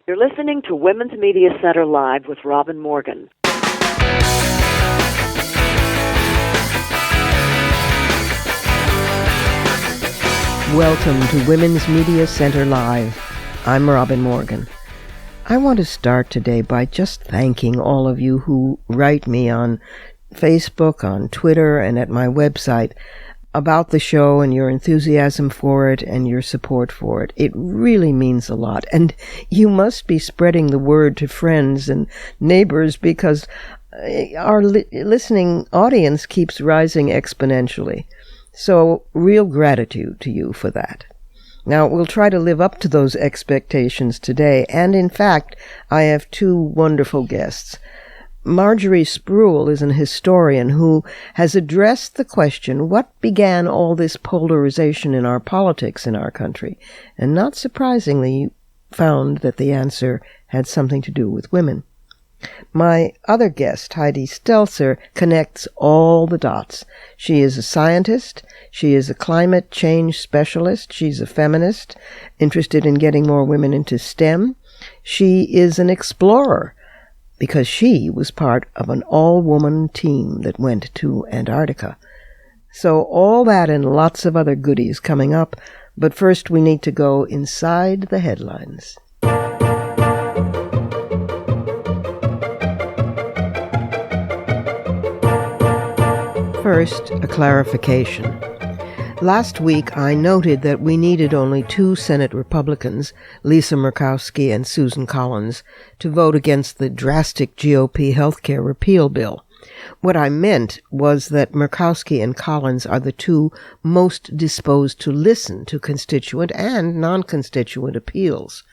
You're listening to Women's Media Center Live with Robin Morgan. Welcome to Women's Media Center Live. I'm Robin Morgan. I want to start today by just thanking all of you who write me on Facebook, on Twitter, and at my website about the show and your enthusiasm for it and your support for it. It really means a lot. And you must be spreading the word to friends and neighbors because our listening audience keeps rising exponentially. So real gratitude to you for that. Now, we'll try to live up to those expectations today. And in fact, I have two wonderful guests. Marjorie Spruill is an historian who has addressed the question, what began all this polarization in our politics in our country? And not surprisingly, found that the answer had something to do with women. My other guest, Heidi Steltzer, connects all the dots. She is a scientist. She is a climate change specialist. She's a feminist, interested in getting more women into STEM. She is an explorer, because she was part of an all-woman team that went to Antarctica. So all that and lots of other goodies coming up, but first we need to go inside the headlines. First, a clarification. Last week, I noted that we needed only 2 Senate Republicans, Lisa Murkowski and Susan Collins, to vote against the drastic GOP healthcare repeal bill. What I meant was that Murkowski and Collins are the 2 most disposed to listen to constituent and non-constituent appeals.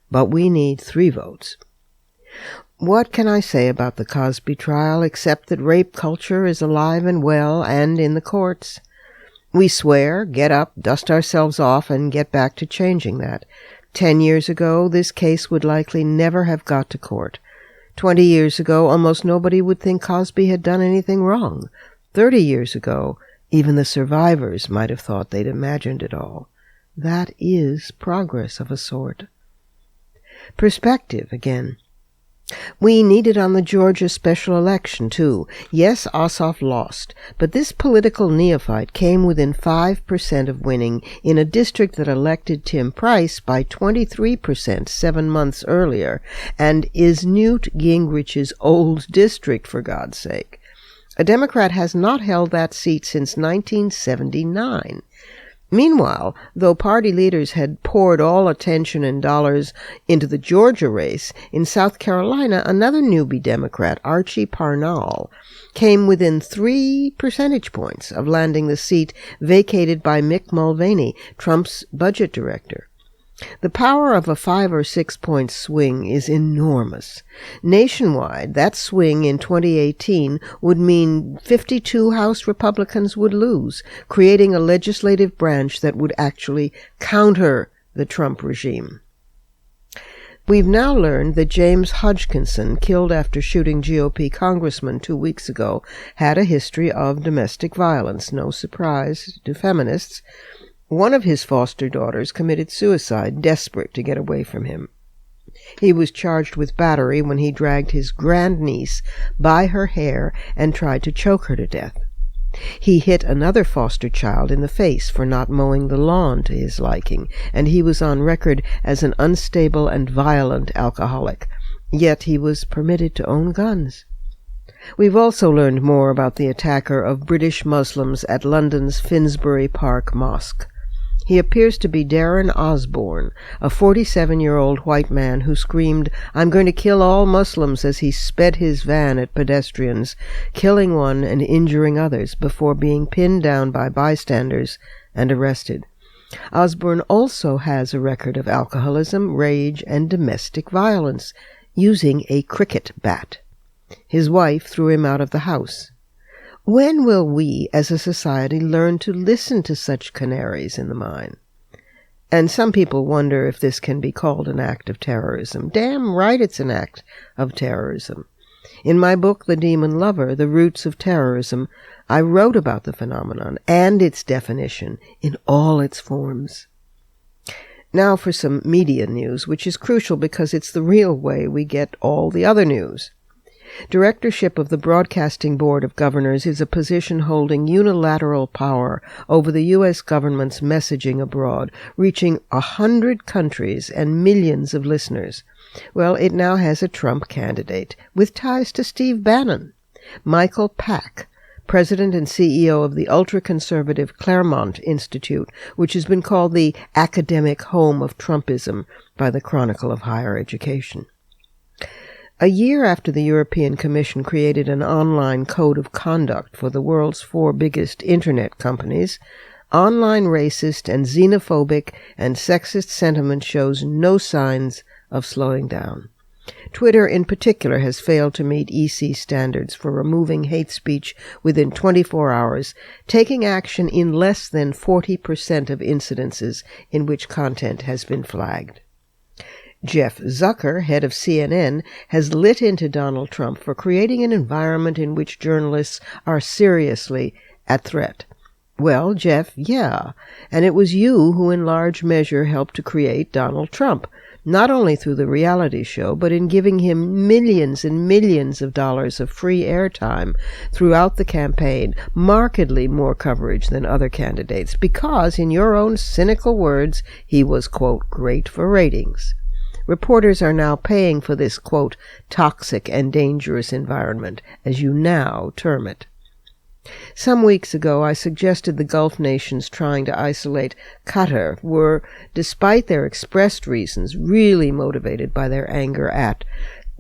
But we need 3 votes. What can I say about the Cosby trial except that rape culture is alive and well and in the courts? We swear, get up, dust ourselves off, and get back to changing that. 10 years ago, this case would likely never have got to court. 20 years ago, almost nobody would think Cosby had done anything wrong. 30 years ago, even the survivors might have thought they'd imagined it all. That is progress of a sort. Perspective, again. We need it on the Georgia special election, too. Yes, Ossoff lost, but this political neophyte came within 5% of winning in a district that elected Tim Price by 23% 7 months earlier, and is Newt Gingrich's old district, for God's sake. A Democrat has not held that seat since 1979. Meanwhile, though party leaders had poured all attention and dollars into the Georgia race, in South Carolina, another newbie Democrat, Archie Parnell, came within 3 percentage points of landing the seat vacated by Mick Mulvaney, Trump's budget director. The power of a 5 or 6 point swing is enormous. Nationwide, that swing in 2018 would mean 52 House Republicans would lose, creating a legislative branch that would actually counter the Trump regime. We've now learned that James Hodgkinson, killed after shooting GOP congressman 2 weeks ago, had a history of domestic violence, no surprise to feminists. One of his foster daughters committed suicide, desperate to get away from him. He was charged with battery when he dragged his grandniece by her hair and tried to choke her to death. He hit another foster child in the face for not mowing the lawn to his liking, and he was on record as an unstable and violent alcoholic. Yet he was permitted to own guns. We've also learned more about the attacker of British Muslims at London's Finsbury Park Mosque. He appears to be Darren Osborne, a 47-year-old white man who screamed, "I'm going to kill all Muslims," as he sped his van at pedestrians, killing one and injuring others before being pinned down by bystanders and arrested. Osborne also has a record of alcoholism, rage, and domestic violence, using a cricket bat. His wife threw him out of the house. When will we, as a society, learn to listen to such canaries in the mine? And some people wonder if this can be called an act of terrorism. Damn right it's an act of terrorism. In my book, The Demon Lover, The Roots of Terrorism, I wrote about the phenomenon and its definition in all its forms. Now for some media news, which is crucial because it's the real way we get all the other news. Directorship of the Broadcasting Board of Governors is a position holding unilateral power over the U.S. government's messaging abroad, reaching 100 countries and millions of listeners. Well, it now has a Trump candidate with ties to Steve Bannon. Michael Pack, president and CEO of the ultra-conservative Claremont Institute, which has been called the academic home of Trumpism by the Chronicle of Higher Education. A year after the European Commission created an online code of conduct for the world's 4 biggest Internet companies, online racist and xenophobic and sexist sentiment shows no signs of slowing down. Twitter in particular has failed to meet EC standards for removing hate speech within 24 hours, taking action in less than 40% of incidences in which content has been flagged. Jeff Zucker, head of CNN, has lit into Donald Trump for creating an environment in which journalists are seriously at threat. Well, Jeff, yeah, and it was you who in large measure helped to create Donald Trump, not only through the reality show, but in giving him millions and millions of dollars of free airtime throughout the campaign, markedly more coverage than other candidates, because, in your own cynical words, he was, quote, great for ratings. Reporters are now paying for this, quote, toxic and dangerous environment, as you now term it. Some weeks ago, I suggested the Gulf nations trying to isolate Qatar were, despite their expressed reasons, really motivated by their anger at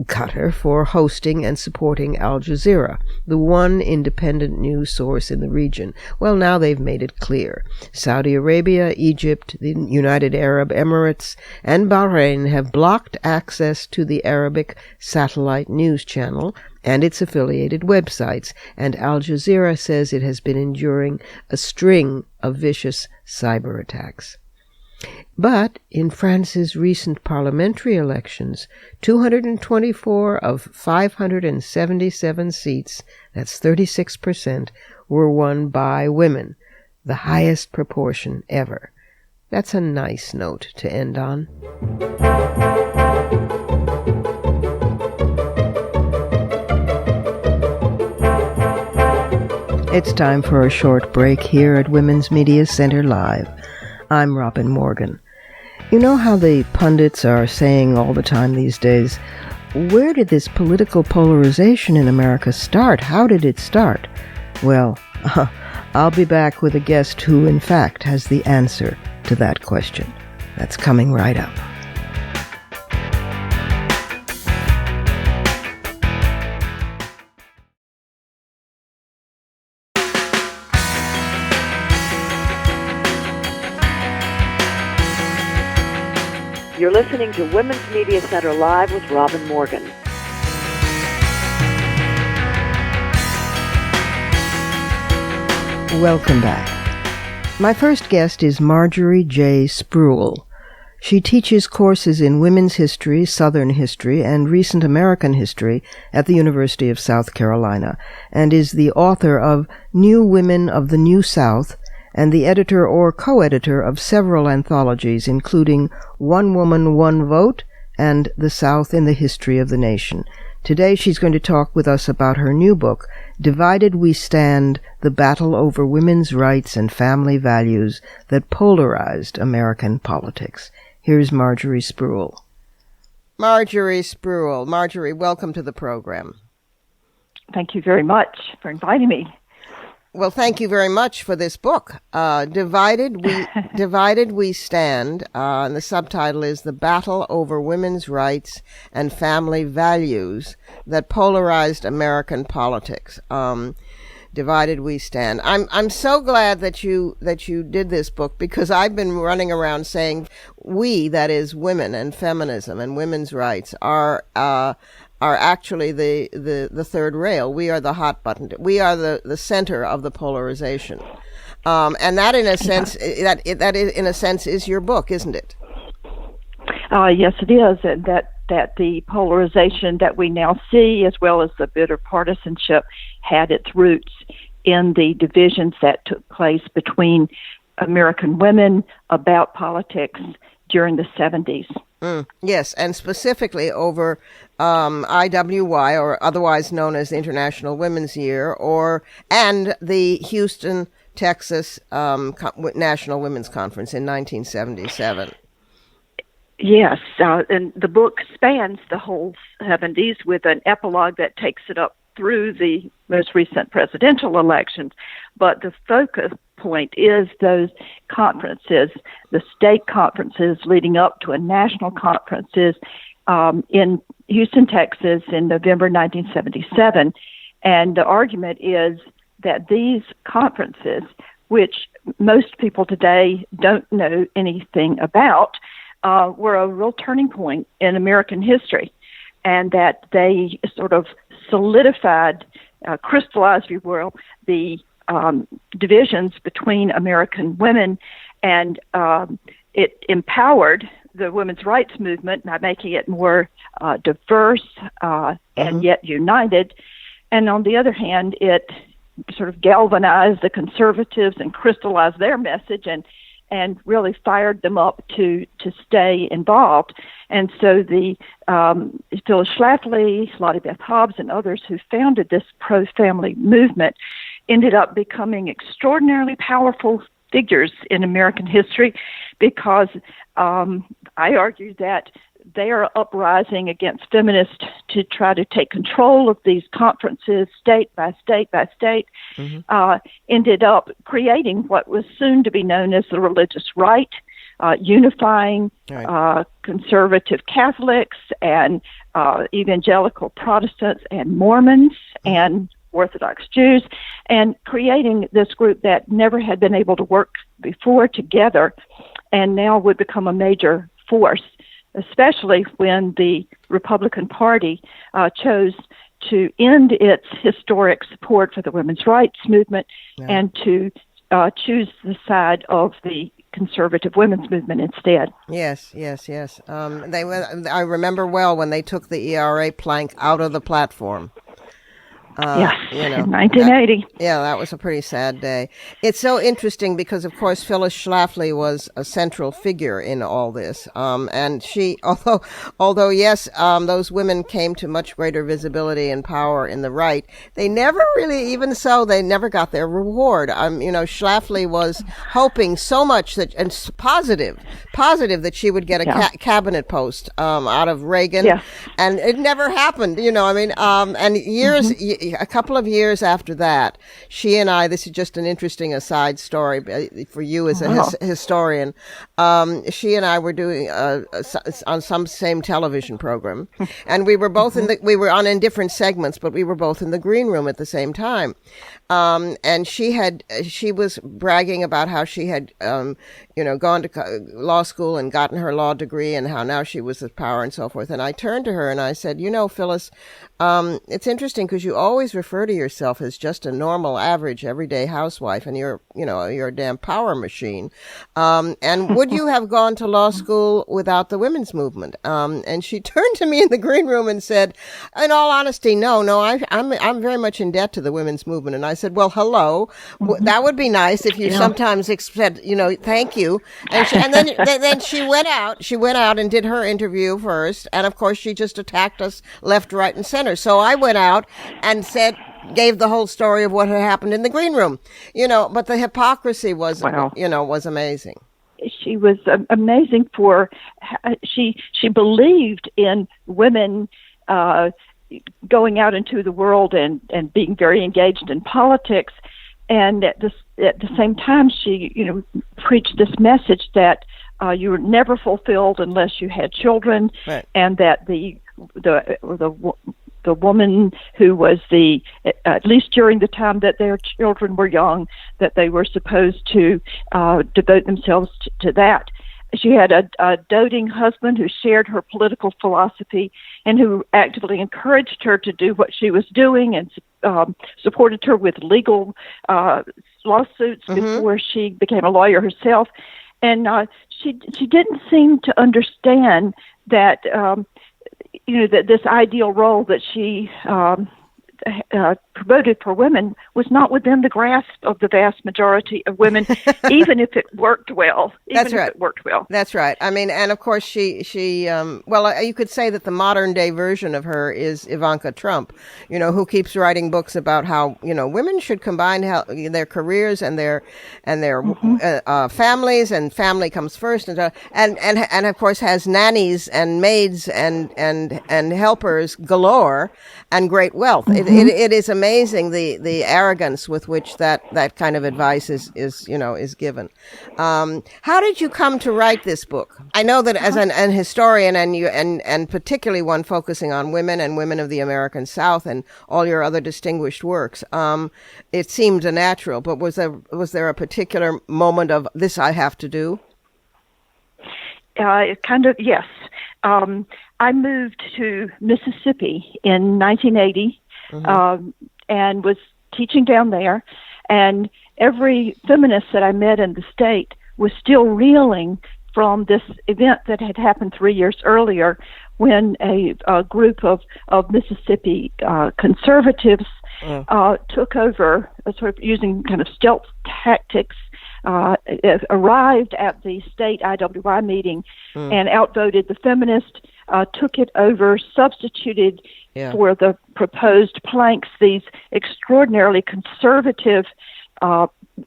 Qatar for hosting and supporting Al Jazeera, the one independent news source in the region. Well, now they've made it clear. Saudi Arabia, Egypt, the United Arab Emirates, and Bahrain have blocked access to the Arabic satellite news channel and its affiliated websites, and Al Jazeera says it has been enduring a string of vicious cyber attacks. But in France's recent parliamentary elections, 224 of 577 seats, that's 36%, were won by women, the highest proportion ever. That's a nice note to end on. It's time for a short break here at Women's Media Center Live. I'm Robin Morgan. You know how the pundits are saying all the time these days, where did this political polarization in America start? How did it start? Well, I'll be back with a guest who, in fact, has the answer to that question. That's coming right up. You're listening to Women's Media Center Live with Robin Morgan. Welcome back. My first guest is Marjorie J. Spruill. She teaches courses in women's history, Southern history, and recent American history at the University of South Carolina, and is the author of New Women of the New South, and the editor or co-editor of several anthologies, including One Woman, One Vote and The South in the History of the Nation. Today she's going to talk with us about her new book, Divided We Stand, The Battle Over Women's Rights and Family Values That Polarized American Politics. Here's Marjorie Spruill. Marjorie Spruill. Marjorie, welcome to the program. Thank you very much for inviting me. Well, thank you very much for this book. Divided We Stand, and the subtitle is The Battle Over Women's Rights and Family Values That Polarized American Politics. Divided We Stand. I'm so glad that you did this book, because I've been running around saying we, that is women and feminism and women's rights, are actually the third rail. We are the hot button. We are the center of the polarization. And that in a sense, that in a sense is your book, isn't it? Yes, it is. And that the polarization that we now see, as well as the bitter partisanship, had its roots in the divisions that took place between American women about politics during the 70s. Yes, and specifically over IWY, or otherwise known as International Women's Year, and the Houston, Texas National Women's Conference in 1977. Yes, and the book spans the whole 70s with an epilogue that takes it up through the most recent presidential elections. But the focus point is those conferences, the state conferences leading up to a national conferences in Houston, Texas in November 1977. And the argument is that these conferences, which most people today don't know anything about, were a real turning point in American history, and that they sort of solidified, crystallized, if you will, the divisions between American women, and it empowered the women's rights movement by making it more diverse and yet united. And on the other hand, it sort of galvanized the conservatives and crystallized their message and really fired them up to stay involved. And so the Phyllis Schlafly, Lottie Beth Hobbs, and others who founded this pro-family movement ended up becoming extraordinarily powerful figures in American history because I argue that they are uprising against feminists to try to take control of these conferences state by state by state, ended up creating what was soon to be known as the religious right, unifying conservative Catholics and evangelical Protestants and Mormons and Orthodox Jews, and creating this group that never had been able to work before together and now would become a major force, especially when the Republican Party chose to end its historic support for the women's rights movement and to choose the side of the conservative women's movement instead. Yes. I remember well when they took the ERA plank out of the platform. Yes, in 1980. That was a pretty sad day. It's so interesting because, of course, Phyllis Schlafly was a central figure in all this. And she, although yes, those women came to much greater visibility and power in the right, they never really, even so, they never got their reward. Schlafly was hoping so much that, and positive that she would get a cabinet post out of Reagan. And it never happened, and years, a couple of years after that, she and I, this is just an interesting aside story for you as a historian, she and I were doing on some same television program, and we were both we were on in different segments, but we were both in the green room at the same time. And she was bragging about how she had, gone to law school and gotten her law degree and how now she was the power and so forth. And I turned to her and I said, Phyllis, it's interesting because you always refer to yourself as just a normal, average, everyday housewife, and you're a damn power machine. And would you have gone to law school without the women's movement? And she turned to me in the green room and said, in all honesty, no, I'm very much in debt to the women's movement. And I said, well, hello, that would be nice if you sometimes said, thank you. And then she went out and did her interview first. And of course, she just attacked us left, right, and center. So I went out and gave the whole story of what had happened in the green room, but the hypocrisy was, was amazing. She was amazing she believed in women, going out into the world and being very engaged in politics. And at the same time, she, preached this message that you were never fulfilled unless you had children, right. And that the woman who was at least during the time that their children were young, that they were supposed to devote themselves to that. She had a doting husband who shared her political philosophy and who actively encouraged her to do what she was doing and supported her with legal lawsuits before she became a lawyer herself. And she didn't seem to understand that that this ideal role that she promoted for women was not within the grasp of the vast majority of women, even if it worked well. That's right. If it worked well. That's right. I mean, and of course, she you could say that the modern day version of her is Ivanka Trump, who keeps writing books about how, women should combine their careers and their families, and family comes first, and of course has nannies and maids and helpers galore and great wealth. It is amazing the arrogance with which that kind of advice is given. How did you come to write this book? I know that as an historian and particularly one focusing on women and women of the American South and all your other distinguished works, it seemed a natural. But was there a particular moment of this I have to do? Yes. I moved to Mississippi in 1980 and was teaching down there, and every feminist that I met in the state was still reeling from this event that had happened 3 years earlier when a group of Mississippi conservatives took over, sort of using kind of stealth tactics, arrived at the state IWI meeting and outvoted the feminists, took it over, substituted for the proposed planks these extraordinarily conservative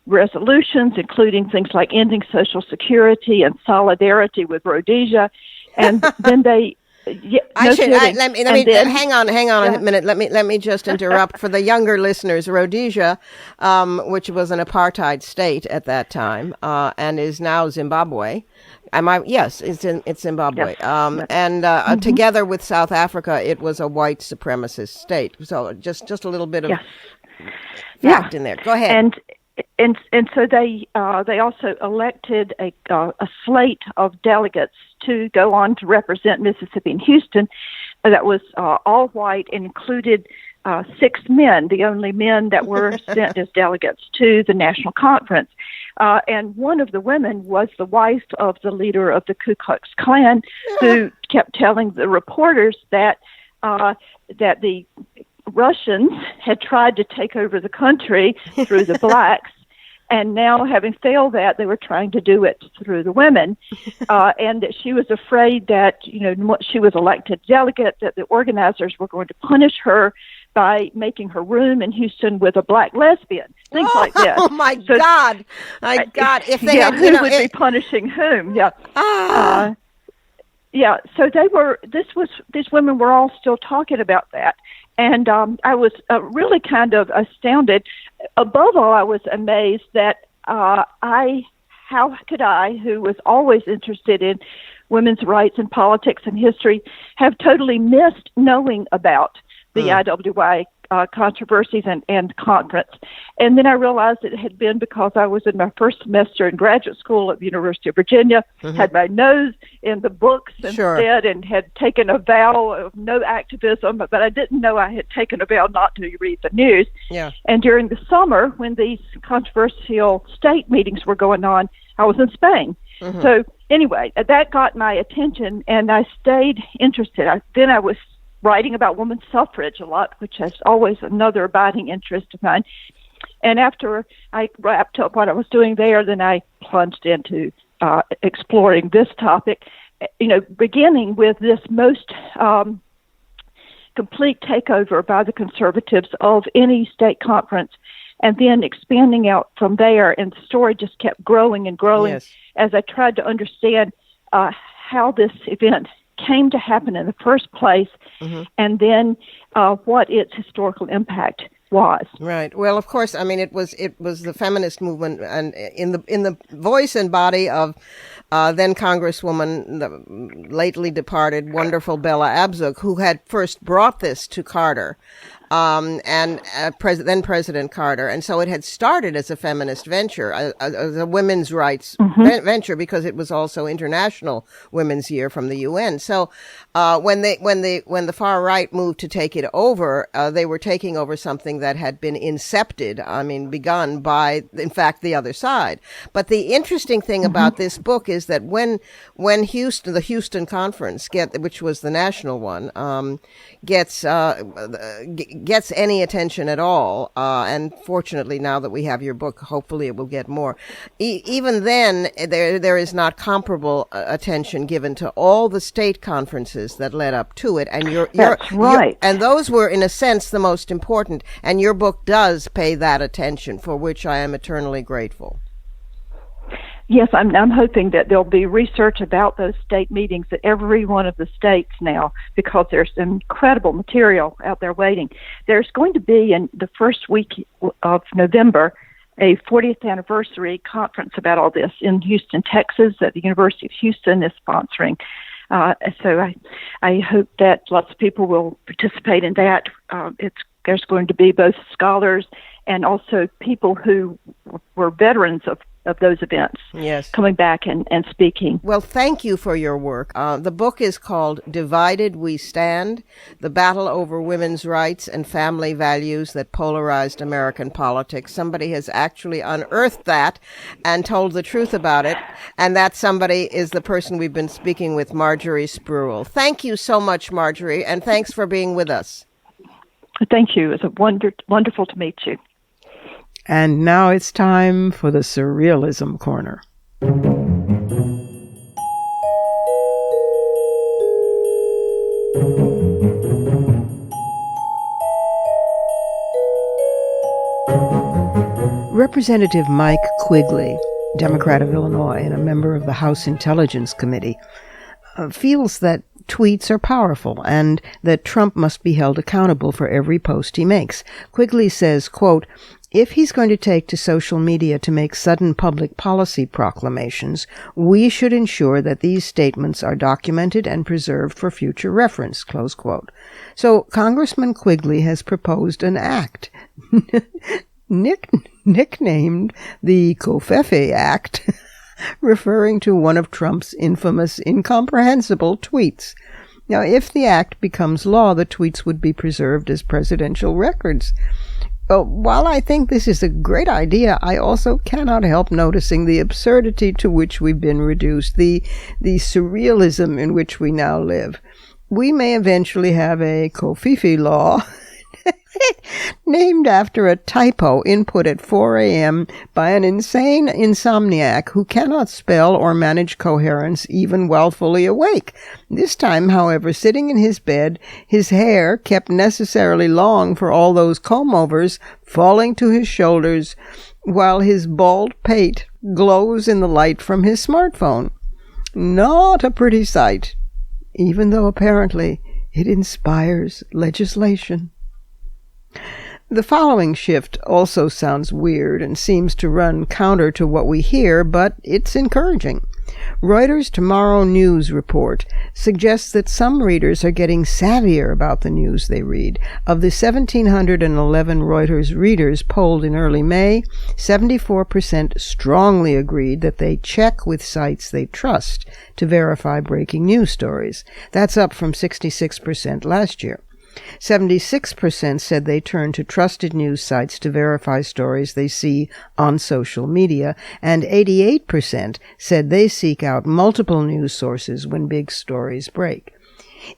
resolutions, including things like ending Social Security and solidarity with Rhodesia, and then they. Let me hang on a minute. Let me just interrupt for the younger listeners. Rhodesia, which was an apartheid state at that time, and is now Zimbabwe. Yes, it's Zimbabwe. Yes. And together with South Africa, it was a white supremacist state. So just a little bit of fact in there. Go ahead. And so they also elected a slate of delegates to go on to represent Mississippi and Houston that was all white and included 6 men, the only men that were sent as delegates to the national conference. And one of the women was the wife of the leader of the Ku Klux Klan, who kept telling the reporters that the Russians had tried to take over the country through the blacks, and now, having failed that, they were trying to do it through the women, and that she was afraid that, she was elected delegate, that the organizers were going to punish her by making her room in Houston with a black lesbian, things like this. Oh my God! My God! If they had, who would be punishing whom? Yeah. So these women were all still talking about that. And I was really kind of astounded. Above all, I was amazed that how could I, who was always interested in women's rights and politics and history, have totally missed knowing about the IWI controversies and conference. And then I realized it had been because I was in my first semester in graduate school at the University of Virginia, had my nose in the books instead, and had taken a vow of no activism, but I didn't know I had taken a vow not to read the news. Yeah. And during the summer, when these controversial state meetings were going on, I was in Spain. So anyway, that got my attention, and I stayed interested. Then I was writing about women's suffrage a lot, which is always another abiding interest of mine. And after I wrapped up what I was doing there, then I plunged into exploring this topic, beginning with this most complete takeover by the conservatives of any state conference, and then expanding out from there. And the story just kept growing and growing as I tried to understand how this event came to happen in the first place, and then what its historical impact was. Right. Well, of course, I mean, it was the feminist movement, and in the voice and body of then Congresswoman, the lately departed, wonderful Bella Abzug, who had first brought this to Carter. And then President Carter. And so it had started as a feminist venture, as a women's rights venture, because it was also International Women's Year from the UN. So when the far right moved to take it over, they were taking over something that had been begun by, in fact, the other side. But the interesting thing about this book is that when the Houston Conference, which was the national one, gets any attention at all. And fortunately, now that we have your book, hopefully it will get more. Even then, there is not comparable attention given to all the state conferences that led up to it. And That's right. And those were, in a sense, the most important. And your book does pay that attention, for which I am eternally grateful. Yes, I'm hoping that there'll be research about those state meetings at every one of the states now, because there's incredible material out there waiting. There's going to be, in the first week of November, a 40th anniversary conference about all this in Houston, Texas, that the University of Houston is sponsoring. So I hope that lots of people will participate in that. There's going to be both scholars and also people who were veterans of those events, yes, coming back and speaking. Well, thank you for your work. The book is called Divided We Stand, The Battle Over Women's Rights and Family Values That Polarized American Politics. Somebody has actually unearthed that and told the truth about it, and that somebody is the person we've been speaking with, Marjorie Spruill. Thank you so much, Marjorie, and thanks for being with us. Thank you. It's wonderful to meet you. And now it's time for the Surrealism Corner. Representative Mike Quigley, Democrat of Illinois and a member of the House Intelligence Committee, feels that tweets are powerful and that Trump must be held accountable for every post he makes. Quigley says, quote, "If he's going to take to social media to make sudden public policy proclamations, we should ensure that these statements are documented and preserved for future reference," close quote. So Congressman Quigley has proposed an act nicknamed the Covfefe Act, referring to one of Trump's infamous incomprehensible tweets. Now, if the act becomes law, the tweets would be preserved as presidential records. While I think this is a great idea, I also cannot help noticing the absurdity to which we've been reduced, the surrealism in which we now live. We may eventually have a Covfefe law named after a typo input at 4 a.m. by an insane insomniac who cannot spell or manage coherence even while fully awake. This time, however, sitting in his bed, his hair, kept necessarily long for all those comb-overs, falling to his shoulders, while his bald pate glows in the light from his smartphone. Not a pretty sight, even though apparently it inspires legislation. The following shift also sounds weird and seems to run counter to what we hear, but it's encouraging. Reuters' Tomorrow News report suggests that some readers are getting savvier about the news they read. Of the 1,711 Reuters readers polled in early May, 74% strongly agreed that they check with sites they trust to verify breaking news stories. That's up from 66% last year. 76% said they turn to trusted news sites to verify stories they see on social media, and 88% said they seek out multiple news sources when big stories break.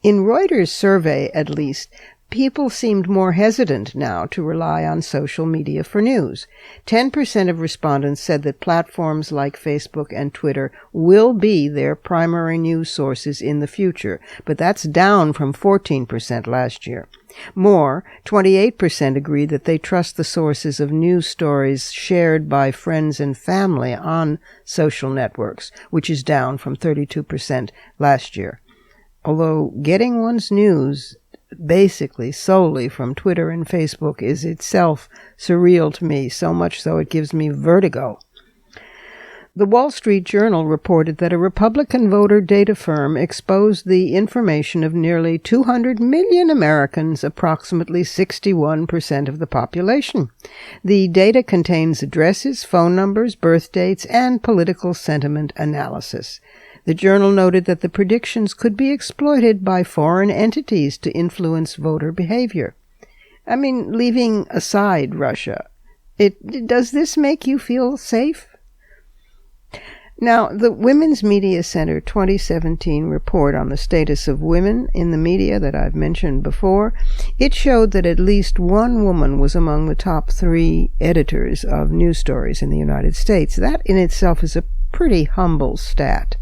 In Reuters' survey, at least, people seemed more hesitant now to rely on social media for news. 10% of respondents said that platforms like Facebook and Twitter will be their primary news sources in the future, but that's down from 14% last year. More, 28% agreed that they trust the sources of news stories shared by friends and family on social networks, which is down from 32% last year. Although getting one's news basically solely from Twitter and Facebook is itself surreal to me, so much so it gives me vertigo. The Wall Street Journal reported that a Republican voter data firm exposed the information of nearly 200 million Americans, approximately 61% of the population. The data contains addresses, phone numbers, birth dates, and political sentiment analysis. The journal noted that the predictions could be exploited by foreign entities to influence voter behavior. I mean, leaving aside Russia, does this make you feel safe? Now, the Women's Media Center 2017 report on the status of women in the media that I've mentioned before, it showed that at least one woman was among the top 3 editors of news stories in the United States. That in itself is a pretty humble stat.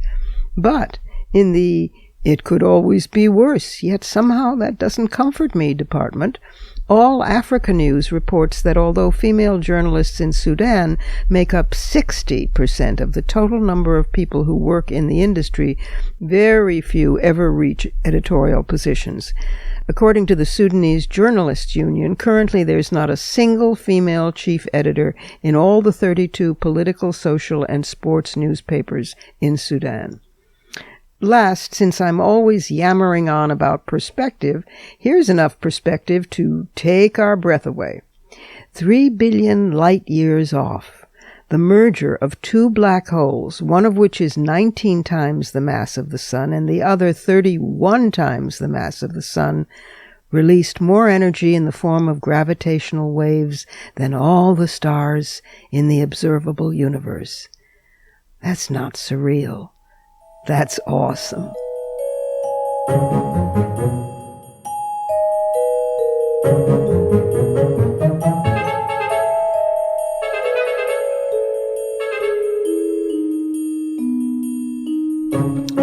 But in the "it could always be worse, yet somehow that doesn't comfort me" department, All Africa News reports that although female journalists in Sudan make up 60% of the total number of people who work in the industry, very few ever reach editorial positions. According to the Sudanese Journalists Union, currently there's not a single female chief editor in all the 32 political, social, and sports newspapers in Sudan. Last, since I'm always yammering on about perspective, here's enough perspective to take our breath away. 3 billion light years off, the merger of 2 black holes, one of which is 19 times the mass of the Sun and the other 31 times the mass of the Sun, released more energy in the form of gravitational waves than all the stars in the observable universe. That's not surreal. That's awesome.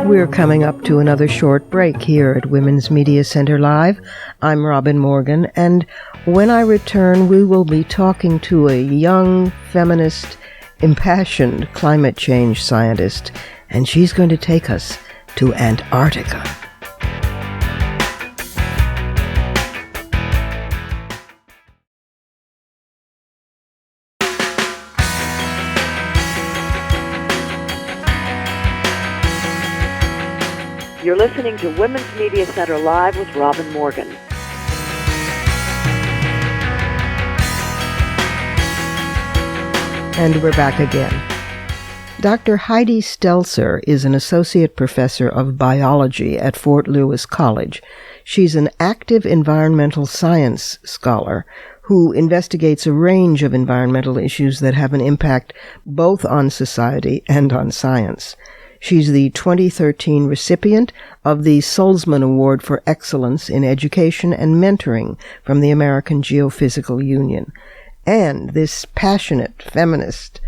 We're coming up to another short break here at Women's Media Center Live. I'm Robin Morgan, and when I return, we will be talking to a young, feminist, impassioned climate change scientist, and she's going to take us to Antarctica. You're listening to Women's Media Center Live with Robin Morgan. And we're back again. Dr. Heidi Steltzer is an associate professor of biology at Fort Lewis College. She's an active environmental science scholar who investigates a range of environmental issues that have an impact both on society and on science. She's the 2013 recipient of the Sulzman Award for Excellence in Education and Mentoring from the American Geophysical Union. And this passionate feminist,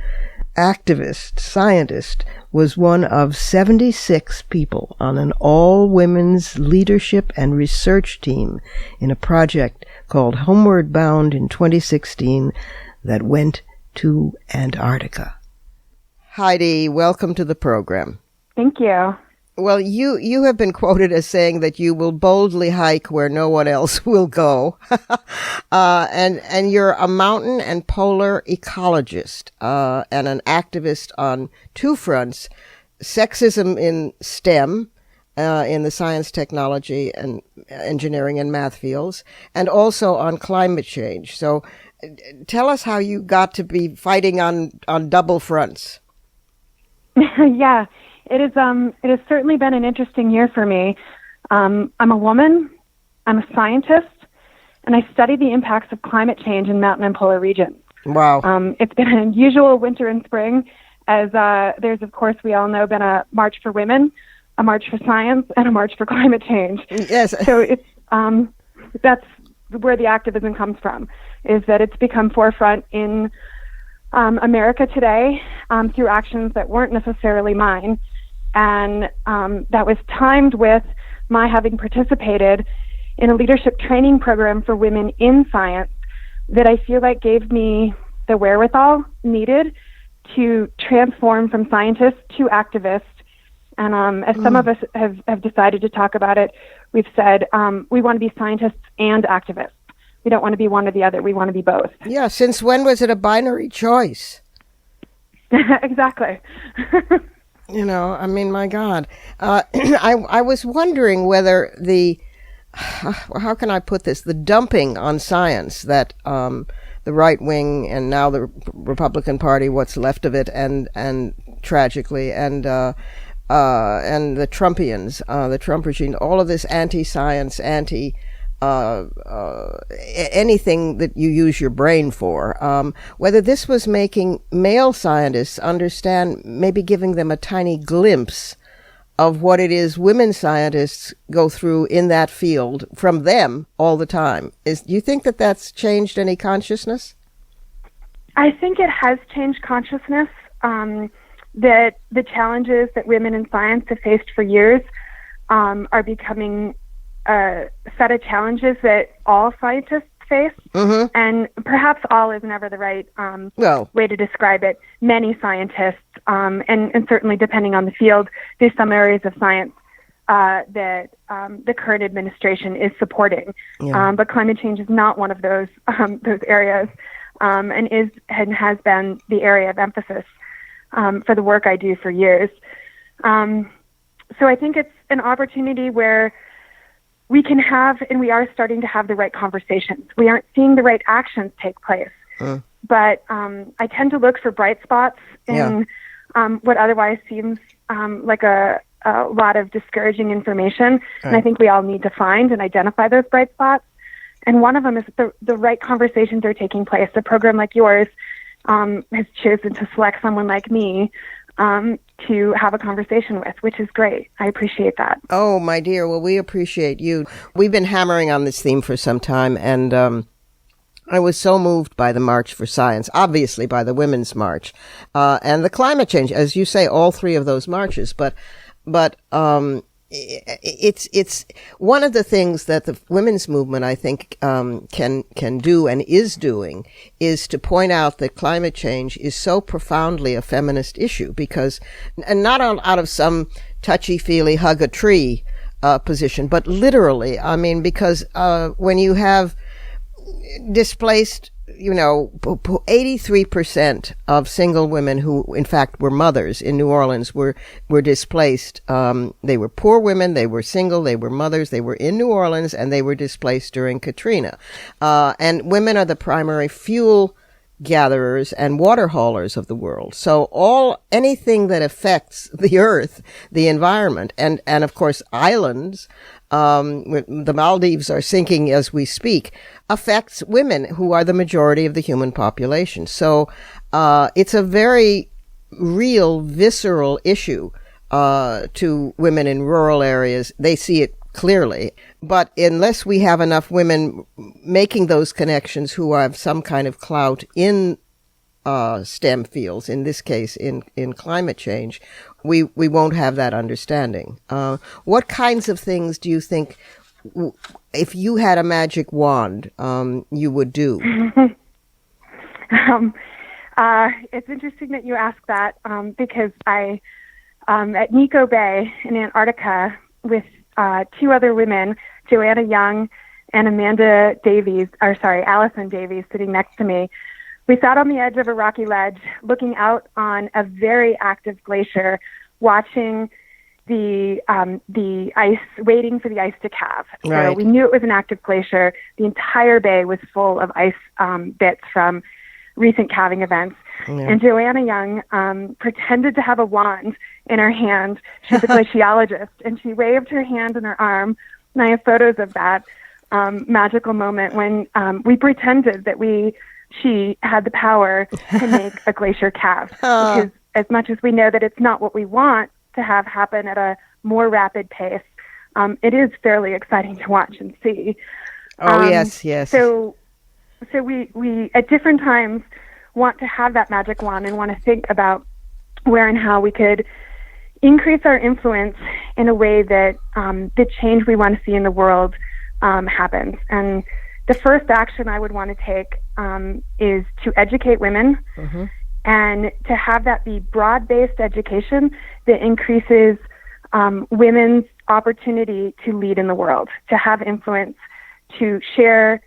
activist, scientist was one of 76 people on an all-women's leadership and research team in a project called Homeward Bound in 2016 that went to Antarctica. Heidi, welcome to the program. Thank you. Well, you have been quoted as saying that you will boldly hike where no one else will go. And you're a mountain and polar ecologist, and an activist on 2 fronts: sexism in STEM, in the science, technology, and engineering and math fields, and also on climate change. So tell us how you got to be fighting on double fronts. Yeah. It has certainly been an interesting year for me. I'm a woman, I'm a scientist, and I study the impacts of climate change in mountain and polar regions. Wow. It's been an unusual winter and spring, as there's, of course, we all know, been a March for Women, a March for Science, and a March for Climate Change. Yes. So it's that's where the activism comes from, is that it's become forefront in America today through actions that weren't necessarily mine. And that was timed with my having participated in a leadership training program for women in science that I feel like gave me the wherewithal needed to transform from scientist to activist. And as some of us have decided to talk about it, we've said we want to be scientists and activists. We don't want to be one or the other. We want to be both. Yeah, since when was it a binary choice? Exactly. You know, I mean, my God. I was wondering whether how can I put this, the dumping on science that the right wing and now the Republican Party, what's left of it, and tragically, and the Trumpians, the Trump regime, all of this anti-science, anything that you use your brain for, whether this was making male scientists understand, maybe giving them a tiny glimpse of what it is women scientists go through in that field from them all the time. Do you think that that's changed any consciousness? I think it has changed consciousness, that the challenges that women in science have faced for years are becoming a set of challenges that all scientists face. Mm-hmm. And perhaps all is never the right way to describe it. Many scientists, and certainly depending on the field, there's some areas of science that the current administration is supporting. Yeah. But climate change is not one of those areas, and has been the area of emphasis for the work I do for years. So I think it's an opportunity where we can have, and we are starting to have, the right conversations. We aren't seeing the right actions take place. But I tend to look for bright spots in what otherwise seems like a lot of discouraging information. Right. And I think we all need to find and identify those bright spots. And one of them is the right conversations are taking place. A program like yours has chosen to select someone like me to have a conversation with, which is great. I appreciate that. Oh, my dear. Well, we appreciate you. We've been hammering on this theme for some time, and I was so moved by the March for Science, obviously by the Women's March, and the climate change, as you say, all three of those marches. But it's one of the things that the women's movement, I think, can do and is doing, is to point out that climate change is so profoundly a feminist issue, because, and not out of some touchy-feely hug a tree position, but literally, I mean, because when you have displaced, 83% of single women who, in fact, were mothers in New Orleans were displaced. They were poor women, they were single, they were mothers, they were in New Orleans, and they were displaced during Katrina. And women are the primary fuel gatherers and water haulers of the world. So anything that affects the earth, the environment, and of course islands, the Maldives are sinking as we speak, affects women who are the majority of the human population. So it's a very real, visceral issue to women in rural areas. They see it clearly. But unless we have enough women making those connections who have some kind of clout in STEM fields, in this case in climate change, we won't have that understanding. What kinds of things do you think, if you had a magic wand, you would do? It's interesting that you ask that, because I, at Nico Bay in Antarctica, with two other women, Joanna Young and Allison Davies, sitting next to me, we sat on the edge of a rocky ledge looking out on a very active glacier, watching the ice, waiting for the ice to calve. Right. So we knew it was an active glacier. The entire bay was full of ice bits from recent calving events. Yeah. And Joanna Young pretended to have a wand in her hand. She's a glaciologist, and she waved her hand and her arm. And I have photos of that magical moment when we pretended that she had the power to make a glacier calve. Because as much as we know that it's not what we want to have happen at a more rapid pace, it is fairly exciting to watch and see. Yes. So we at different times want to have that magic wand and want to think about where and how we could increase our influence in a way that the change we want to see in the world happens. And the first action I would want to take is to educate women, mm-hmm. and to have that be broad-based education that increases women's opportunity to lead in the world, to have influence, to share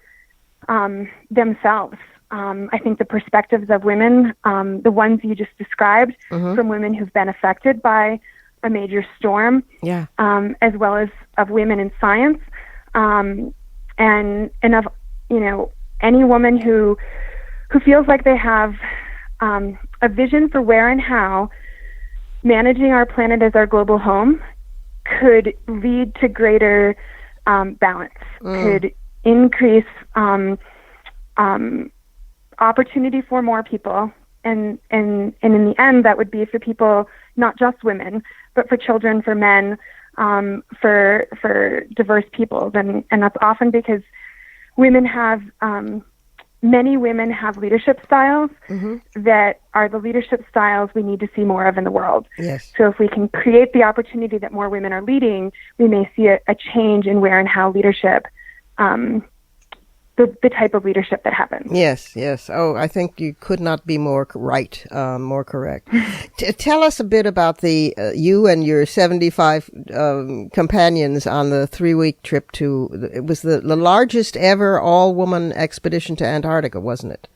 themselves. I think the perspectives of women, the ones you just described, mm-hmm. from women who've been affected by a major storm, as well as of women in science, and of any woman who feels like they have a vision for where and how managing our planet as our global home could lead to greater balance, could increase opportunity for more people, and in the end, that would be for people, not just women, but for children, for men, for diverse peoples, and that's often because many women have leadership styles that are the leadership styles we need to see more of in the world. Yes. So if we can create the opportunity that more women are leading, we may see a change in where and how leadership, the type of leadership that happens. Yes, yes. Oh, I think you could not be more right, more correct. Tell us a bit about you and your 75 companions on the 3-week trip it was the largest ever all-woman expedition to Antarctica, wasn't it?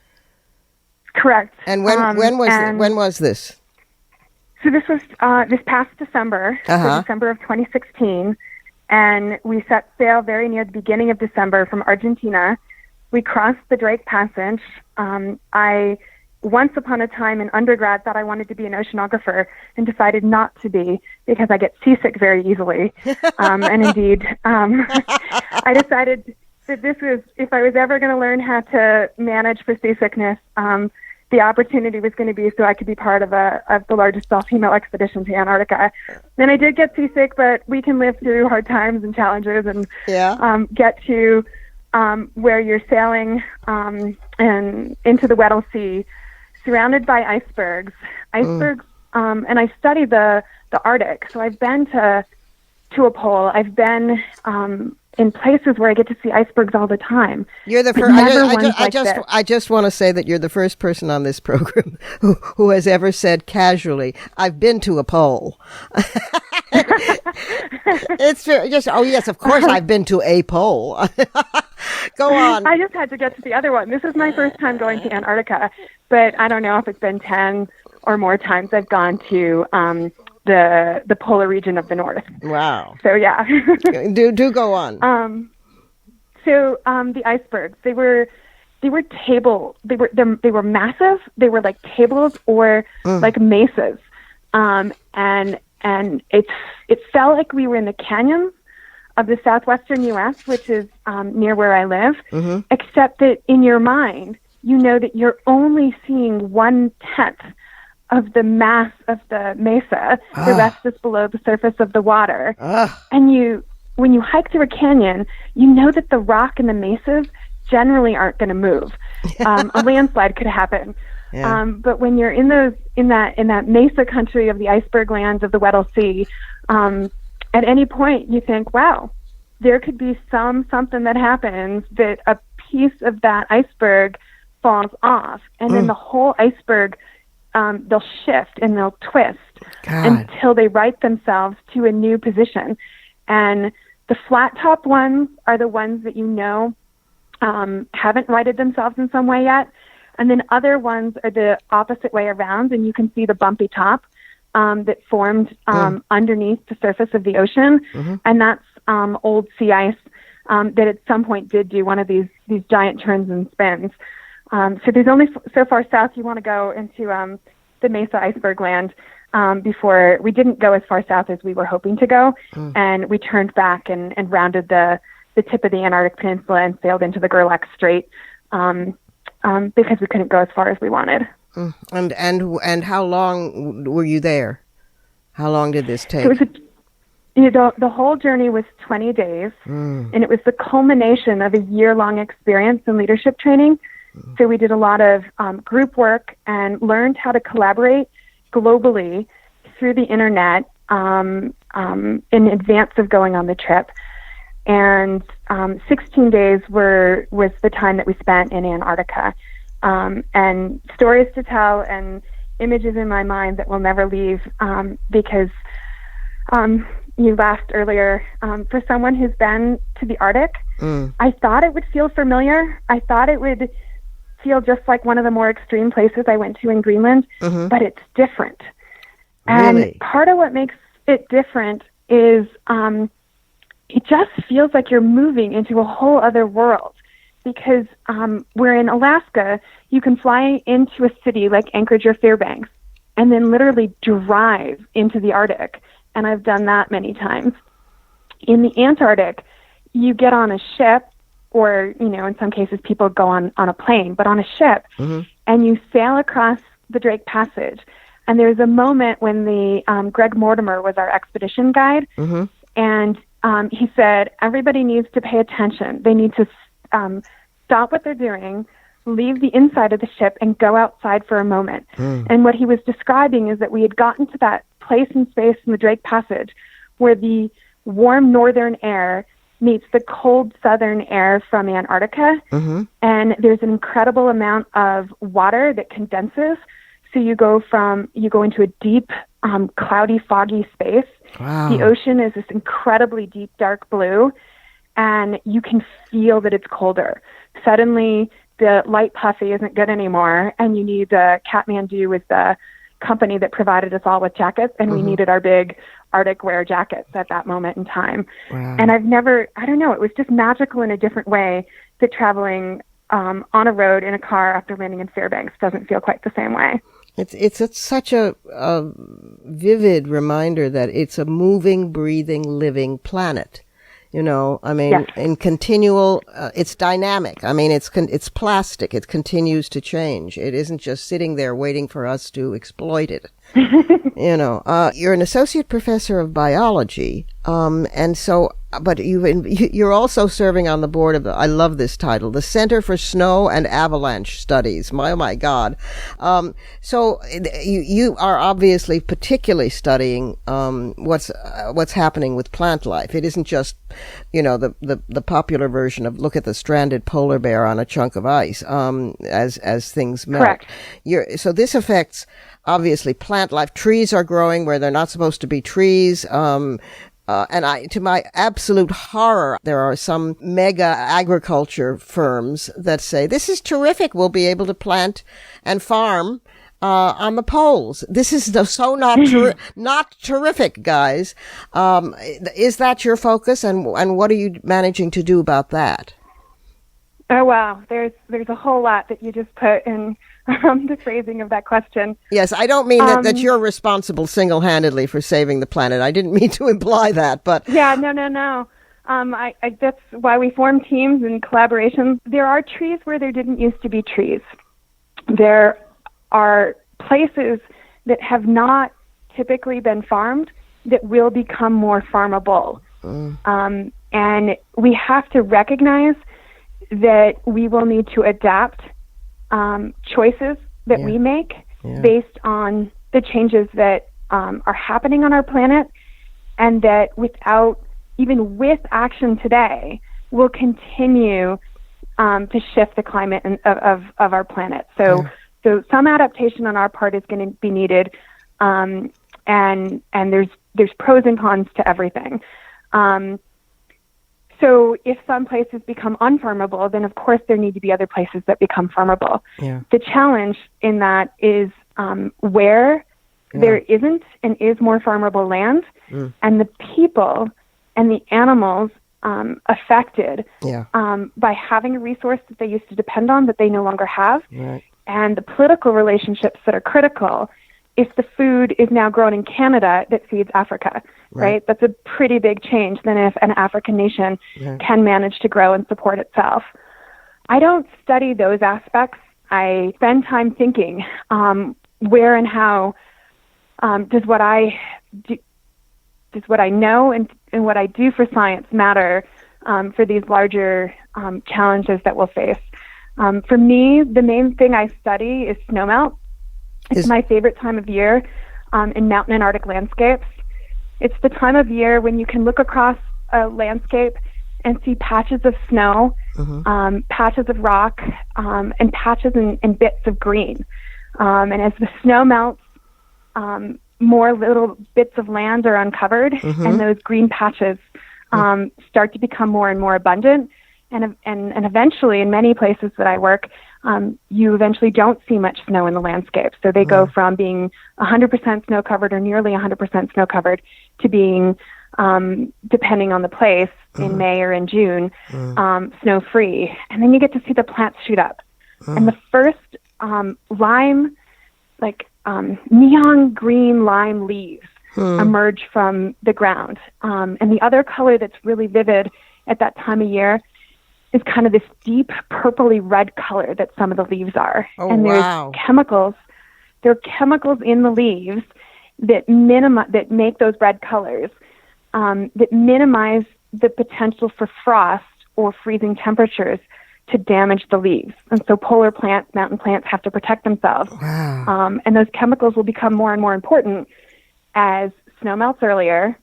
Correct. And when was this? So this was this past December, so December of 2016, and we set sail very near the beginning of December from Argentina. We crossed the Drake Passage. I, once upon a time in undergrad, thought I wanted to be an oceanographer and decided not to be because I get seasick very easily. And indeed, I decided that this was, if I was ever going to learn how to manage for seasickness, the opportunity was going to be so I could be part of the largest all-female expedition to Antarctica. Then I did get seasick, but we can live through hard times and challenges and get to where you're sailing and into the Weddell Sea, surrounded by icebergs. And I study the Arctic, so I've been to a pole. I've been in places where I get to see icebergs all the time. You're the first. I just want to say that you're the first person on this program who has ever said casually, "I've been to a pole." It's just, oh yes, of course I've been to a pole. Go on. I just had to get to the other one. This is my first time going to Antarctica, but I don't know if it's been 10 or more times I've gone to the polar region of the North. Wow. So yeah. do go on. The icebergs, they were massive. They were like tables or like mesas. And it felt like we were in the canyons of the southwestern U.S., which is near where I live, except that in your mind, you know that you're only seeing 1/10 of the mass of the mesa. The rest is below the surface of the water. And when you hike through a canyon, you know that the rock and the mesas generally aren't going to move. A landslide could happen. Yeah. But when you're in that mesa country of the iceberg lands of the Weddell Sea, at any point you think, wow, there could be something that happens that a piece of that iceberg falls off, and then the whole iceberg, they'll shift and they'll twist until they right themselves to a new position. And the flat top ones are the ones that haven't righted themselves in some way yet. And then other ones are the opposite way around, and you can see the bumpy top that formed underneath the surface of the ocean. And that's old sea ice that at some point did do one of these giant turns and spins. So there's only so far south you want to go into the Mesa iceberg land before we didn't go as far south as we were hoping to go. And we turned back and rounded the tip of the Antarctic Peninsula and sailed into the Gerlach Strait because we couldn't go as far as we wanted. And how long were you there? How long did this take? The whole journey was 20 days, and it was the culmination of a year-long experience in leadership training. So we did a lot of group work and learned how to collaborate globally through the internet in advance of going on the trip. And 16 days was the time that we spent in Antarctica. And stories to tell and images in my mind that will never leave because you laughed earlier. For someone who's been to the Arctic, I thought it would feel familiar. I thought it would feel just like one of the more extreme places I went to in Greenland, but it's different. Really? And part of what makes it different is it just feels like you're moving into a whole other world. Because where in Alaska, you can fly into a city like Anchorage or Fairbanks and then literally drive into the Arctic. And I've done that many times. In the Antarctic, you get on a ship or, in some cases people go on a plane, but on a ship, and you sail across the Drake Passage. And there's a moment when Greg Mortimer was our expedition guide, and he said, everybody needs to pay attention. They need to stop what they're doing, leave the inside of the ship, and go outside for a moment. And what he was describing is that we had gotten to that place in space in the Drake Passage where the warm northern air meets the cold southern air from Antarctica, and there's an incredible amount of water that condenses. So you go into a deep, cloudy, foggy space. Wow. The ocean is this incredibly deep, dark blue, and you can feel that it's colder. Suddenly, the light puffy isn't good anymore, and you need Kathmandu was the company that provided us all with jackets, and we needed our big Arctic wear jackets at that moment in time. Wow. And I don't know, it was just magical in a different way that traveling on a road in a car after landing in Fairbanks doesn't feel quite the same way. It's such a vivid reminder that it's a moving, breathing, living planet. Yes. In continual, it's dynamic. It's plastic. It continues to change. It isn't just sitting there waiting for us to exploit it. You're an associate professor of biology, and so, but you're also serving on the board of I love this title, the Center for Snow and Avalanche Studies. Oh my God. So you are obviously particularly studying what's happening with plant life. It isn't just the popular version of look at the stranded polar bear on a chunk of ice as things melt. Correct. So this affects obviously plant life. Trees are growing where they're not supposed to be trees. And to my absolute horror, there are some mega agriculture firms that say, this is terrific. We'll be able to plant and farm on the poles. This is so not terrific, guys. Is that your focus? And what are you managing to do about that? Oh, wow. There's a whole lot that you just put in the phrasing of that question. Yes, I don't mean that you're responsible single-handedly for saving the planet. I didn't mean to imply that, but... Yeah, no. That's why we form teams and collaborations. There are trees where there didn't used to be trees. There are places that have not typically been farmed that will become more farmable. And we have to recognize that we will need to adapt choices that we make based on the changes that are happening on our planet, and that even with action today, will continue to shift the climate of our planet. So some adaptation on our part is going to be needed, and there's pros and cons to everything. So if some places become unfarmable, then of course there need to be other places that become farmable. Yeah. The challenge in that is where there isn't and is more farmable land, and the people and the animals affected by having a resource that they used to depend on that they no longer have, and the political relationships that are critical if the food is now grown in Canada that feeds Africa, right? That's a pretty big change than if an African nation can manage to grow and support itself. I don't study those aspects. I spend time thinking where and how does what I know and what I do for science matter for these larger challenges that we'll face. For me, the main thing I study is snowmelt. It's my favorite time of year in mountain and Arctic landscapes. It's the time of year when you can look across a landscape and see patches of snow, patches of rock, and patches and bits of green. And as the snow melts, more little bits of land are uncovered, and those green patches start to become more and more abundant. And eventually, in many places that I work, you eventually don't see much snow in the landscape. So they go from being 100% snow covered or nearly 100% snow covered to being, depending on the place, in May or in June, snow free. And then you get to see the plants shoot up. And the first lime, neon green lime leaves emerge from the ground. And the other color that's really vivid at that time of year is kind of this deep purpley red color that some of the leaves are. Oh, and there's wow. there are chemicals in the leaves that make those red colors, that minimize the potential for frost or freezing temperatures to damage the leaves. And so polar plants, mountain plants, have to protect themselves. Wow. And those chemicals will become more and more important as snow melts earlier.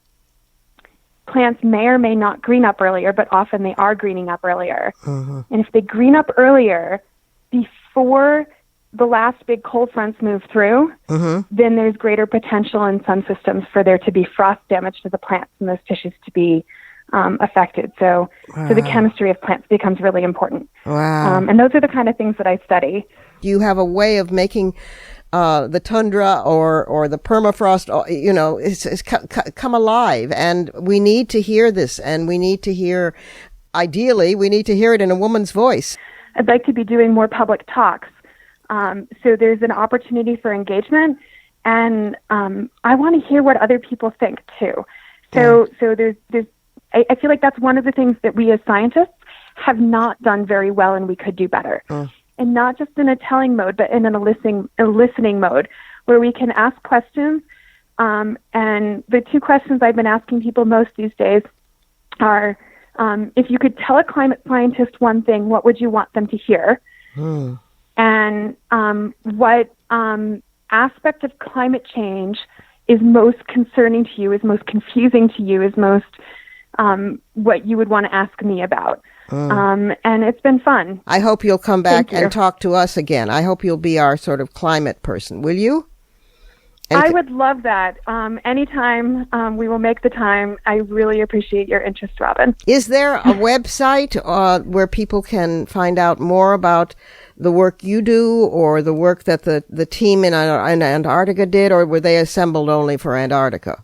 Plants may or may not green up earlier, but often they are greening up earlier. Mm-hmm. And if they green up earlier, before the last big cold fronts move through, Mm-hmm. then there's greater potential in some systems for there to be frost damage to the plants and those tissues to be affected. So the chemistry of plants becomes really important. Wow. And those are the kind of things that I study. Do you have a way of making the tundra or the permafrost, it's come alive? And we need to hear this, and ideally, we need to hear it in a woman's voice. I'd like to be doing more public talks. So there's an opportunity for engagement, and I want to hear what other people think too. So there's I feel like that's one of the things that we as scientists have not done very well, and we could do better. And not just in a telling mode, but in a listening mode, where we can ask questions. And the two questions I've been asking people most these days are, if you could tell a climate scientist one thing, what would you want them to hear? And what aspect of climate change is most concerning to you, is most confusing to you, is most what you would want to ask me about. And it's been fun. I hope you'll come back Thank you. and talk to us again. I hope you'll be our sort of climate person. Will you? And I would love that. Anytime we will make the time. I really appreciate your interest, Robin. Is there a website where people can find out more about the work you do, or the work that the team in Antarctica did, or were they assembled only for Antarctica?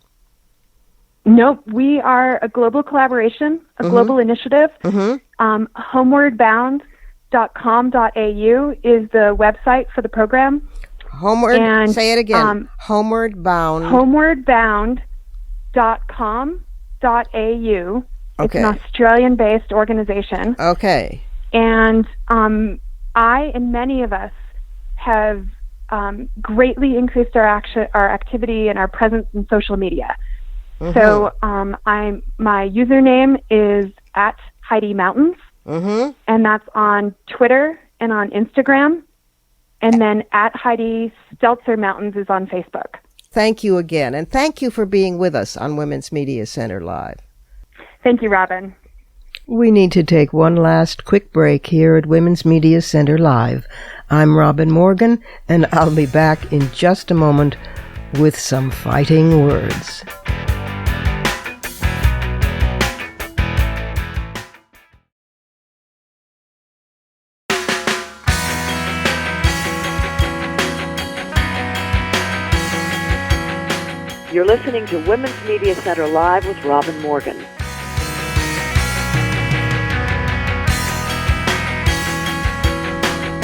Nope. We are a global collaboration, a global initiative. Homewardbound.com.au is the website for the program. Say it again. Homeward Bound. Homewardbound.com.au. It's an Australian-based organization. Okay. And I and many of us have greatly increased our activity and our presence in social media. So my username is at Heidi Mountains, and that's on Twitter and on Instagram, and then at Heidi Steltzer Mountains is on Facebook. Thank you again, and thank you for being with us on Women's Media Center Live. Thank you, Robin. We need to take one last quick break here at Women's Media Center Live. I'm Robin Morgan, and I'll be back in just a moment with some fighting words. You're listening to Women's Media Center Live with Robin Morgan.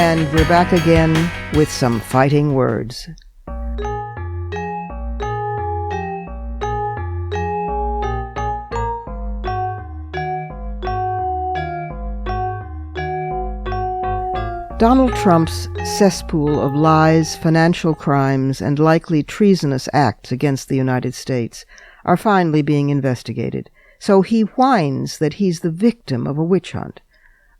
And we're back again with some fighting words. Donald Trump's cesspool of lies, financial crimes, and likely treasonous acts against the United States are finally being investigated, so he whines that he's the victim of a witch hunt.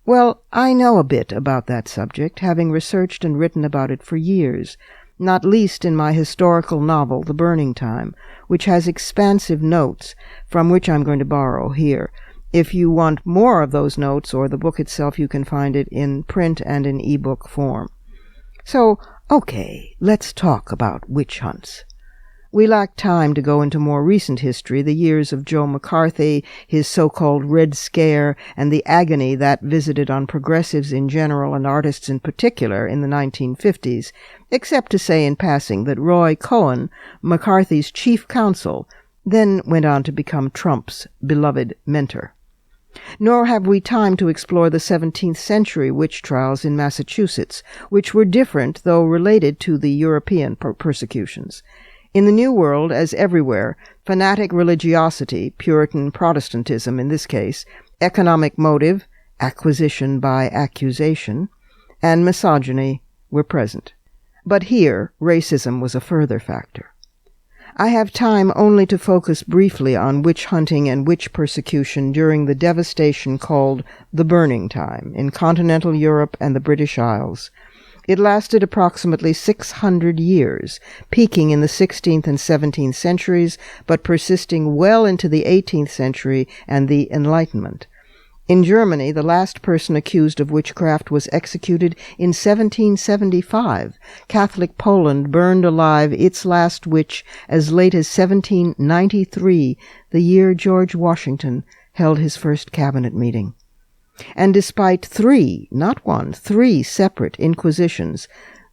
Well, I know a bit about that subject, having researched and written about it for years, not least in my historical novel, The Burning Time, which has expansive notes from which I'm going to borrow here. If you want more of those notes or the book itself, you can find it in print and in ebook form. So, okay, let's talk about witch hunts. We lack time to go into more recent history, the years of Joe McCarthy, his so-called Red Scare, and the agony that visited on progressives in general and artists in particular in the 1950s, except to say in passing that Roy Cohn, McCarthy's chief counsel, then went on to become Trump's beloved mentor. Nor have we time to explore the 17th century witch trials in Massachusetts, which were different, though related to the European persecutions. In the New World, as everywhere, fanatic religiosity, Puritan Protestantism in this case, economic motive, acquisition by accusation, and misogyny were present. But here, racism was a further factor. I have time only to focus briefly on witch hunting and witch persecution during the devastation called the Burning Time in continental Europe and the British Isles. It lasted approximately 600 years, peaking in the 16th and 17th centuries, but persisting well into the 18th century and the Enlightenment. In Germany, the last person accused of witchcraft was executed in 1775. Catholic Poland burned alive its last witch as late as 1793, the year George Washington held his first cabinet meeting. And despite three separate inquisitions,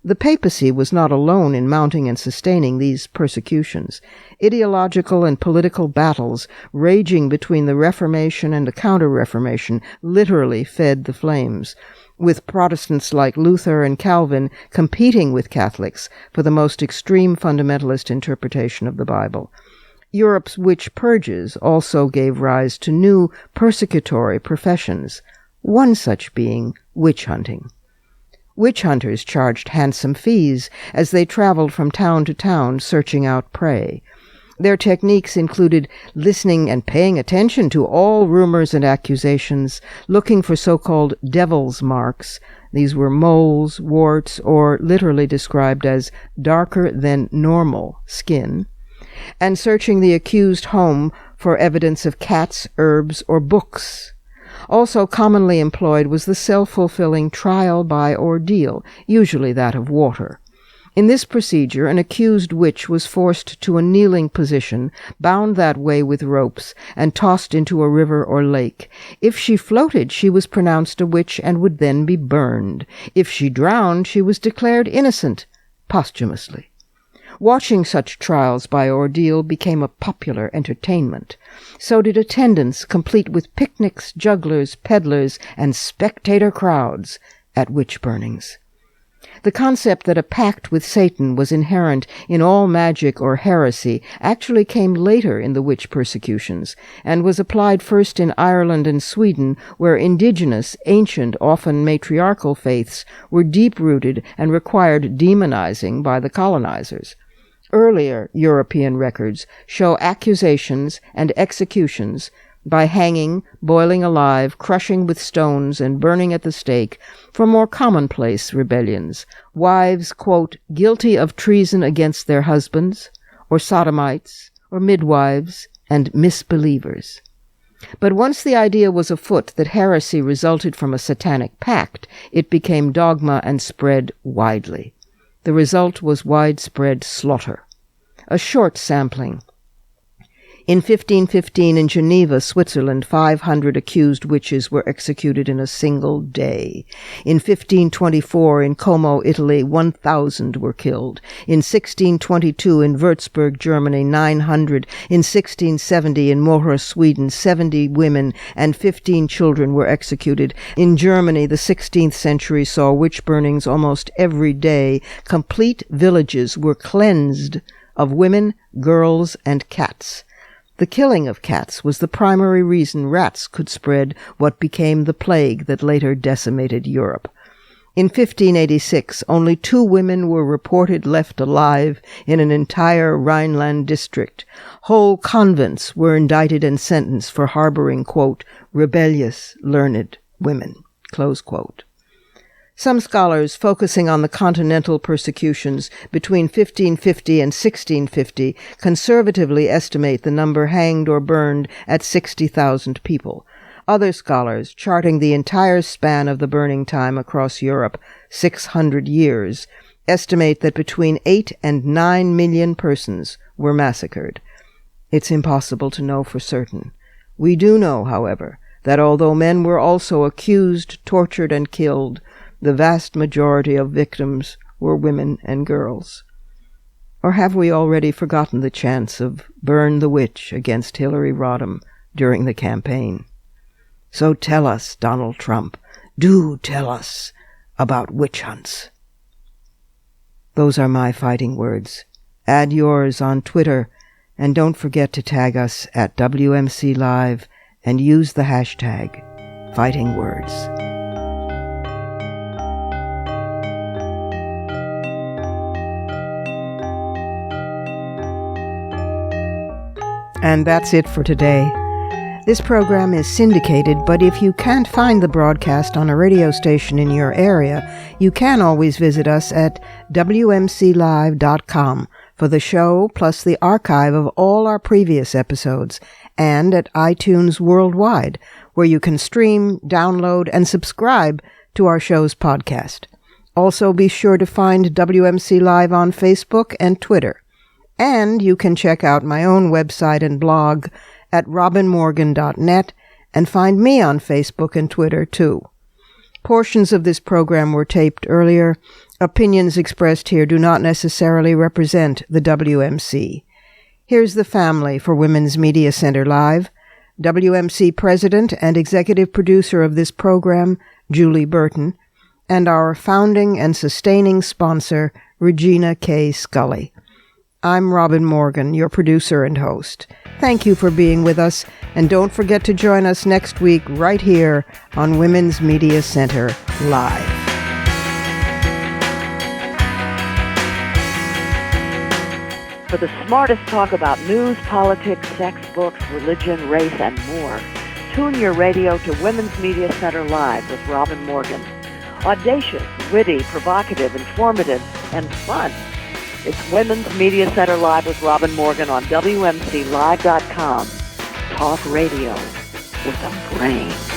the papacy was not alone in mounting and sustaining these persecutions. Ideological and political battles raging between the Reformation and the Counter-Reformation literally fed the flames, with Protestants like Luther and Calvin competing with Catholics for the most extreme fundamentalist interpretation of the Bible. Europe's witch purges also gave rise to new persecutory professions, one such being witch hunting. Witch hunters charged handsome fees as they traveled from town to town searching out prey. Their techniques included listening and paying attention to all rumors and accusations, looking for so-called devil's marks. These were moles, warts, or literally described as darker than normal skin, and searching the accused home for evidence of cats, herbs, or books. Also commonly employed was the self-fulfilling trial by ordeal, usually that of water. In this procedure, an accused witch was forced to a kneeling position, bound that way with ropes, and tossed into a river or lake. If she floated, she was pronounced a witch and would then be burned. If she drowned, she was declared innocent, posthumously. Watching such trials by ordeal became a popular entertainment. So did attendance, complete with picnics, jugglers, peddlers, and spectator crowds at witch burnings. The concept that a pact with Satan was inherent in all magic or heresy actually came later in the witch persecutions, and was applied first in Ireland and Sweden, where indigenous, ancient, often matriarchal faiths were deep-rooted and required demonizing by the colonizers. Earlier European records show accusations and executions by hanging, boiling alive, crushing with stones, and burning at the stake for more commonplace rebellions. Wives, quote, guilty of treason against their husbands, or sodomites, or midwives, and misbelievers. But once the idea was afoot that heresy resulted from a satanic pact, it became dogma and spread widely. The result was widespread slaughter. A short sampling. In 1515 in Geneva, Switzerland, 500 accused witches were executed in a single day. In 1524 in Como, Italy, 1,000 were killed. In 1622 in Würzburg, Germany, 900. In 1670 in Mora, Sweden, 70 women and 15 children were executed. In Germany, the 16th century saw witch burnings almost every day. Complete villages were cleansed of women, girls, and cats. The killing of cats was the primary reason rats could spread what became the plague that later decimated Europe. In 1586, only 2 women were reported left alive in an entire Rhineland district. Whole convents were indicted and sentenced for harboring, quote, rebellious, learned women, close quote. Some scholars focusing on the continental persecutions between 1550 and 1650 conservatively estimate the number hanged or burned at 60,000 people. Other scholars, charting the entire span of the burning time across Europe, 600 years, estimate that between 8 and 9 million persons were massacred. It's impossible to know for certain. We do know, however, that although men were also accused, tortured, and killed, the vast majority of victims were women and girls. Or have we already forgotten the chants of Burn the Witch against Hillary Rodham during the campaign? So tell us, Donald Trump, do tell us about witch hunts. Those are my fighting words. Add yours on Twitter, and don't forget to tag us at WMC Live and use the hashtag fighting words. And that's it for today. This program is syndicated, but if you can't find the broadcast on a radio station in your area, you can always visit us at WMClive.com for the show, plus the archive of all our previous episodes, and at iTunes Worldwide, where you can stream, download, and subscribe to our show's podcast. Also, be sure to find WMC Live on Facebook and Twitter. And you can check out my own website and blog at robinmorgan.net and find me on Facebook and Twitter, too. Portions of this program were taped earlier. Opinions expressed here do not necessarily represent the WMC. Here's the family for Women's Media Center Live. WMC President and Executive Producer of this program, Julie Burton, and our founding and sustaining sponsor, Regina K. Scully. I'm Robin Morgan, your producer and host. Thank you for being with us, and don't forget to join us next week right here on Women's Media Center Live. For the smartest talk about news, politics, sex, books, religion, race, and more, tune your radio to Women's Media Center Live with Robin Morgan. Audacious, witty, provocative, informative, and fun. It's Women's Media Center Live with Robin Morgan on WMCLive.com. Talk radio with a brain.